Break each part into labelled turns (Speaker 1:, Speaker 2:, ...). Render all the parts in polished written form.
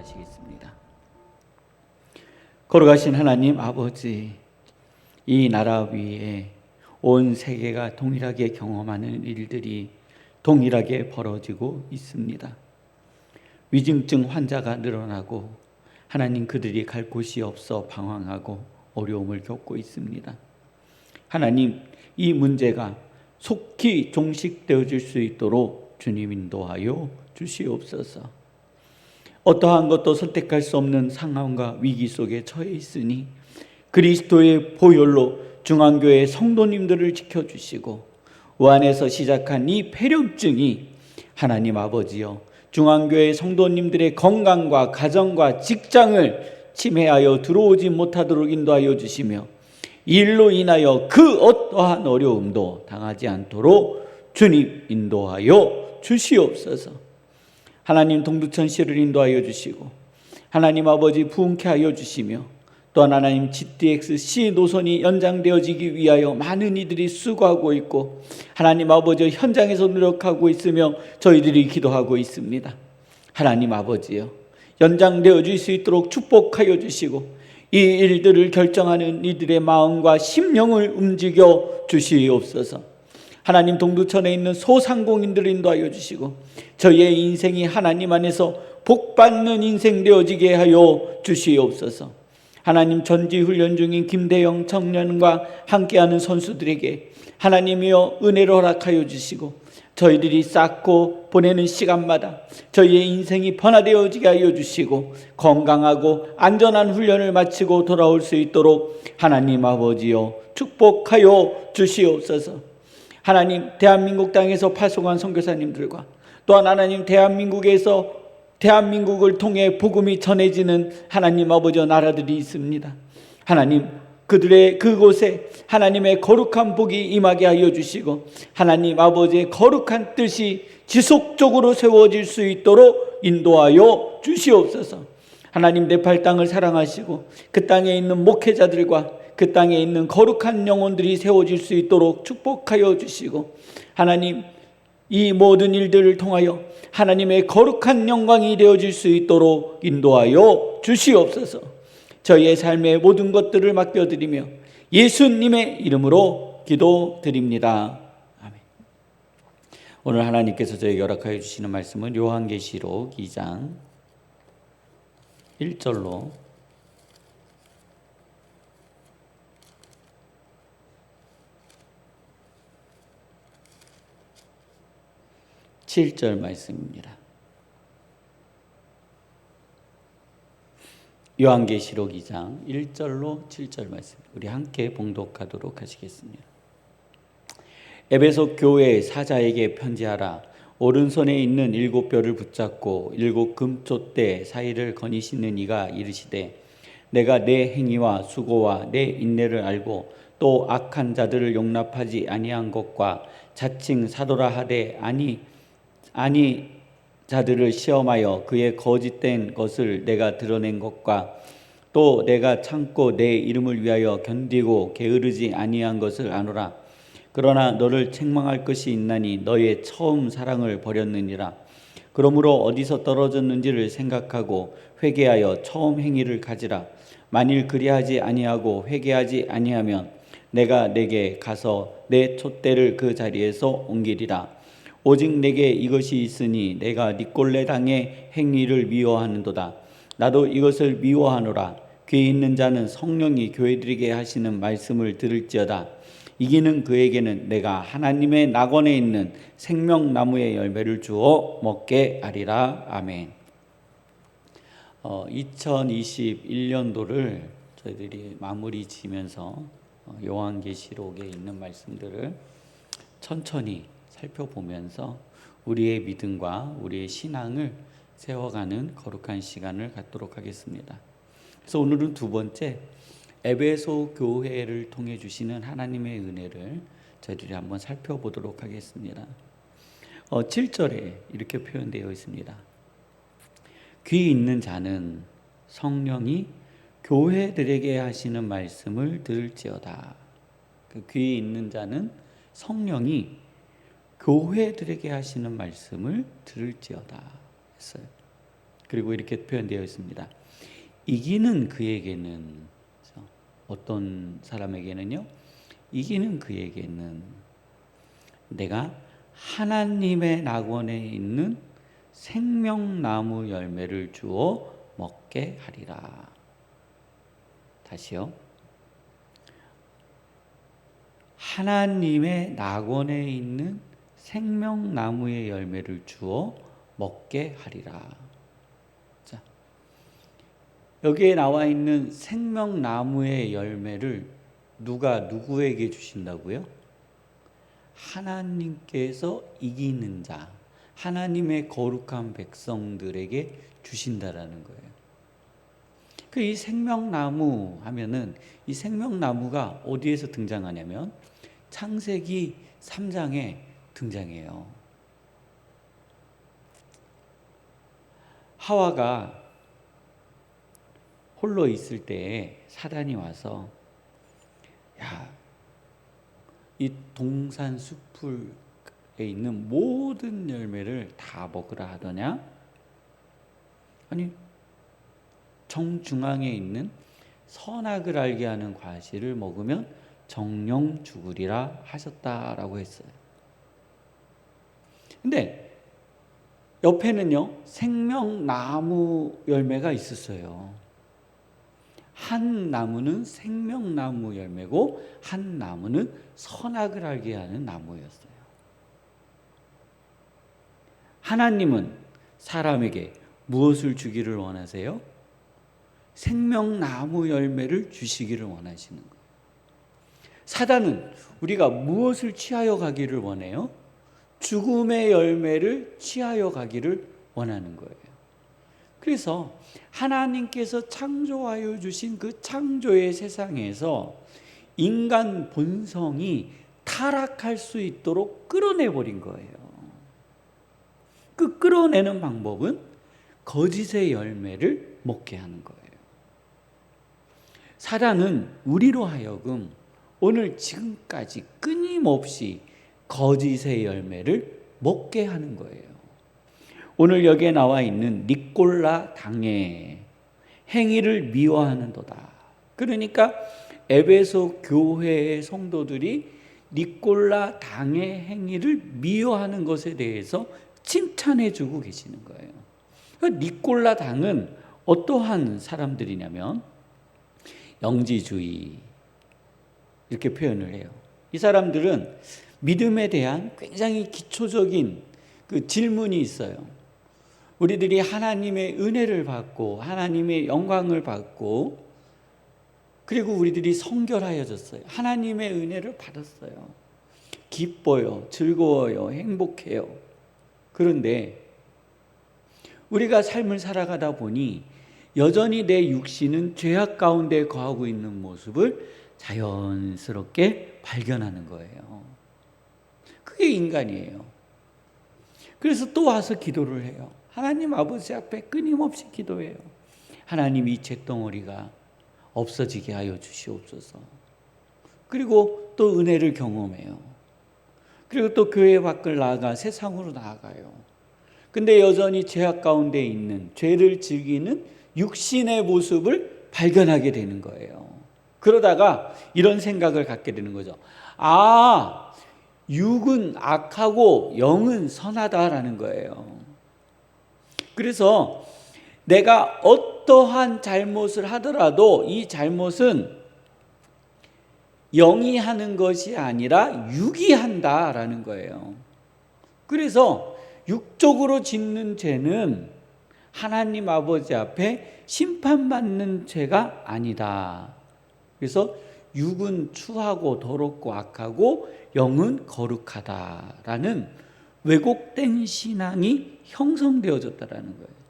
Speaker 1: 기도하시겠습니다. 걸어가신 하나님 아버지, 이 나라 위에 온 세계가 동일하게 경험하는 일들이 동일하게 벌어지고 있습니다. 위중증 환자가 늘어나고 하나님, 그들이 갈 곳이 없어 방황하고 어려움을 겪고 있습니다. 하나님, 이 문제가 속히 종식되어질 수 있도록 주님 인도하여 주시옵소서. 어떠한 것도 선택할 수 없는 상황과 위기 속에 처해 있으니 그리스도의 보혈로 중앙교회 성도님들을 지켜주시고 우한에서 시작한 이 폐렴증이 하나님 아버지여 중앙교회 성도님들의 건강과 가정과 직장을 침해하여 들어오지 못하도록 인도하여 주시며 이 일로 인하여 그 어떠한 어려움도 당하지 않도록 주님 인도하여 주시옵소서. 하나님, 동두천시를 인도하여 주시고 하나님 아버지 부흥케 하여 주시며 또한 하나님 GTX-C 노선이 연장되어지기 위하여 많은 이들이 수고하고 있고 하나님 아버지 현장에서 노력하고 있으며 저희들이 기도하고 있습니다. 하나님 아버지여, 연장되어질 수 있도록 축복하여 주시고 이 일들을 결정하는 이들의 마음과 심령을 움직여 주시옵소서. 하나님, 동두천에 있는 소상공인들을 인도하여 주시고 저희의 인생이 하나님 안에서 복받는 인생 되어지게 하여 주시옵소서. 하나님, 전지훈련 중인 김대영 청년과 함께하는 선수들에게 하나님이여 은혜를 허락하여 주시고 저희들이 쌓고 보내는 시간마다 저희의 인생이 변화되어지게 하여 주시고 건강하고 안전한 훈련을 마치고 돌아올 수 있도록 하나님 아버지여 축복하여 주시옵소서. 하나님, 대한민국 땅에서 파송한 선교사님들과 또한 하나님 대한민국을 통해 복음이 전해지는 하나님 아버지 나라들이 있습니다. 하나님, 그들의 그곳에 하나님의 거룩한 복이 임하게 하여 주시고 하나님 아버지의 거룩한 뜻이 지속적으로 세워질 수 있도록 인도하여 주시옵소서. 하나님, 네팔 땅을 사랑하시고 그 땅에 있는 목회자들과 그 땅에 있는 거룩한 영혼들이 세워질 수 있도록 축복하여 주시고 하나님, 이 모든 일들을 통하여 하나님의 거룩한 영광이 되어질 수 있도록 인도하여 주시옵소서. 저희의 삶의 모든 것들을 맡겨드리며 예수님의 이름으로 기도드립니다. 아멘. 오늘 하나님께서 저에게 허락하여 주시는 말씀은 요한계시록 2장 1절로 7절 말씀입니다. 요한계시록 2장 1절로 7절 말씀, 우리 함께 봉독하도록 하시겠습니다. 에베소 교회 사자에게 편지하라. 오른손에 있는 7뼈를 붙잡고 7 금촛대 사이를 거니시는 이가 이르시되, 내가 내 행위와 수고와 내 인내를 알고 또 악한 자들을 용납하지 아니한 것과 자칭 사도라 하되 아니 자들을 시험하여 그의 거짓된 것을 내가 드러낸 것과 또 내가 참고 내 이름을 위하여 견디고 게으르지 아니한 것을 아노라. 그러나 너를 책망할 것이 있나니 너의 처음 사랑을 버렸느니라. 그러므로 어디서 떨어졌는지를 생각하고 회개하여 처음 행위를 가지라. 만일 그리하지 아니하고 회개하지 아니하면 내가 내게 가서 내 촛대를 그 자리에서 옮기리라. 오직 내게 이것이 있으니 내가 니골레당의 행위를 미워하는도다. 나도 이것을 미워하노라. 귀 있는 자는 성령이 교회들에게 하시는 말씀을 들을지어다. 이기는 그에게는 내가 하나님의 낙원에 있는 생명나무의 열매를 주어 먹게 하리라. 아멘. 2021년도를 저희들이 마무리 지면서 요한계시록에 있는 말씀들을 천천히 살펴보면서 우리의 믿음과 우리의 신앙을 세워가는 거룩한 시간을 갖도록 하겠습니다. 그래서 오늘은 두 번째, 에베소 교회를 통해 주시는 하나님의 은혜를 저희들이 한번 살펴보도록 하겠습니다. 7절에 이렇게 표현되어 있습니다. 귀 있는 자는 성령이 교회들에게 하시는 말씀을 들을지어다. 그 귀 있는 자는 성령이 교회들에게 하시는 말씀을 들을지어다 했어요. 그리고 이렇게 표현되어 있습니다. 이기는 그에게는, 어떤 사람에게는요, 이기는 그에게는 내가 하나님의 낙원에 있는 생명나무 열매를 주어 먹게 하리라. 다시요. 하나님의 낙원에 있는 생명나무의 열매를 주어 먹게 하리라. 자, 여기에 나와 있는 생명나무의 열매를 누가 누구에게 주신다고요? 하나님께서 이기는 자, 하나님의 거룩한 백성들에게 주신다라는 거예요. 이 생명나무 하면은, 이 생명나무가 어디에서 등장하냐면 창세기 3장에 등장해요. 하와가 홀로 있을 때에 사단이 와서, 야, 이 동산 숲에 있는 모든 열매를 다 먹으라 하더냐? 아니, 정중앙에 있는 선악을 알게 하는 과실을 먹으면 정령 죽으리라 하셨다라고 했어요. 근데 옆에는요, 생명나무 열매가 있었어요. 한 나무는 생명나무 열매고 한 나무는 선악을 알게 하는 나무였어요. 하나님은 사람에게 무엇을 주기를 원하세요? 생명나무 열매를 주시기를 원하시는 거예요. 사단은 우리가 무엇을 취하여 가기를 원해요? 죽음의 열매를 취하여 가기를 원하는 거예요. 그래서 하나님께서 창조하여 주신 그 창조의 세상에서 인간 본성이 타락할 수 있도록 끌어내버린 거예요. 그 끌어내는 방법은 거짓의 열매를 먹게 하는 거예요. 사단은 우리로 하여금 오늘 지금까지 끊임없이 거짓의 열매를 먹게 하는 거예요. 오늘 여기에 나와 있는 니꼴라 당의 행위를 미워하는도다. 그러니까 에베소 교회의 성도들이 니꼴라 당의 행위를 미워하는 것에 대해서 칭찬해 주고 계시는 거예요. 니꼴라 당은 어떠한 사람들이냐면 영지주의, 이렇게 표현을 해요. 이 사람들은 믿음에 대한 굉장히 기초적인 그 질문이 있어요. 우리들이 하나님의 은혜를 받고 하나님의 영광을 받고, 그리고 우리들이 성결하여졌어요. 하나님의 은혜를 받았어요. 기뻐요, 즐거워요, 행복해요. 그런데 우리가 삶을 살아가다 보니 여전히 내 육신은 죄악 가운데 거하고 있는 모습을 자연스럽게 발견하는 거예요. 그게 인간이에요. 그래서 또 와서 기도를 해요. 하나님 아버지 앞에 끊임없이 기도해요. 하나님, 이 잿덩어리가 없어지게 하여 주시옵소서. 그리고 또 은혜를 경험해요. 그리고 또 교회 밖을 나아가 세상으로 나아가요. 근데 여전히 죄악 가운데 있는, 죄를 즐기는 육신의 모습을 발견하게 되는 거예요. 그러다가 이런 생각을 갖게 되는 거죠. 아, 육은 악하고 영은 선하다라는 거예요. 그래서 내가 어떠한 잘못을 하더라도 이 잘못은 영이 하는 것이 아니라 육이 한다라는 거예요. 그래서 육적으로 짓는 죄는 하나님 아버지 앞에 심판받는 죄가 아니다. 그래서 육은 추하고 더럽고 악하고 영은 거룩하다라는 왜곡된 신앙이 형성되어졌다라는 거예요.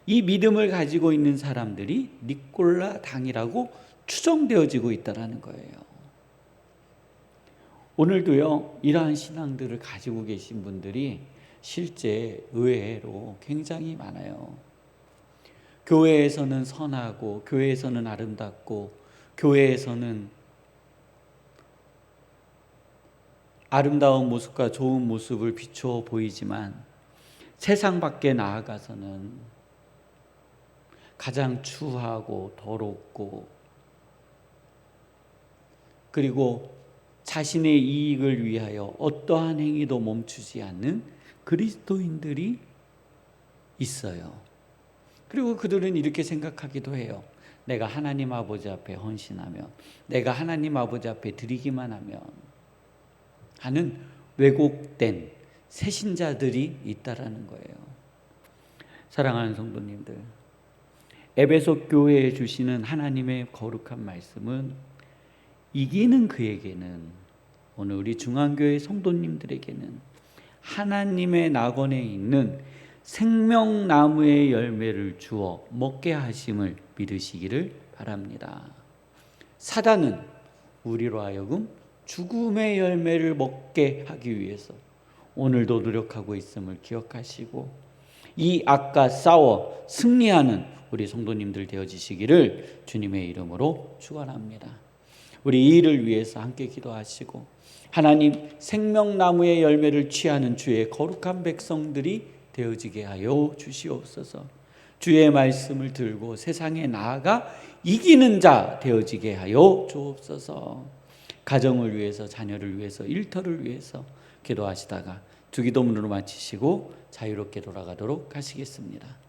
Speaker 1: 이 믿음을 가지고 있는 사람들이 니꼴라 당이라고 추정되어지고 있다라는 거예요. 오늘도요, 이러한 신앙들을 가지고 계신 분들이 실제 의외로 굉장히 많아요. 교회에서는 선하고, 교회에서는 아름답고, 교회에서는 아름다운 모습과 좋은 모습을 비추어 보이지만 세상 밖에 나아가서는 가장 추하고 더럽고 그리고 자신의 이익을 위하여 어떠한 행위도 멈추지 않는 그리스도인들이 있어요. 그리고 그들은 이렇게 생각하기도 해요. 내가 하나님 아버지 앞에 헌신하면, 내가 하나님 아버지 앞에 드리기만 하면 하는 왜곡된 새신자들이 있다라는 거예요. 사랑하는 성도님들, 에베소 교회에 주시는 하나님의 거룩한 말씀은 이기는 그에게는, 오늘 우리 중앙교회 성도님들에게는 하나님의 낙원에 있는 생명나무의 열매를 주어 먹게 하심을 믿으시기를 바랍니다. 사단은 우리로 하여금 죽음의 열매를 먹게 하기 위해서 오늘도 노력하고 있음을 기억하시고 이 악과 싸워 승리하는 우리 성도님들 되어지시기를 주님의 이름으로 축원합니다. 우리 이 일을 위해서 함께 기도하시고 하나님 생명나무의 열매를 취하는 주의 거룩한 백성들이 되어지게 하여 주시옵소서. 주의 말씀을 들고 세상에 나아가 이기는 자 되어지게 하여 주옵소서. 가정을 위해서, 자녀를 위해서, 일터를 위해서 기도하시다가 주기도문으로 마치시고 자유롭게 돌아가도록 하시겠습니다.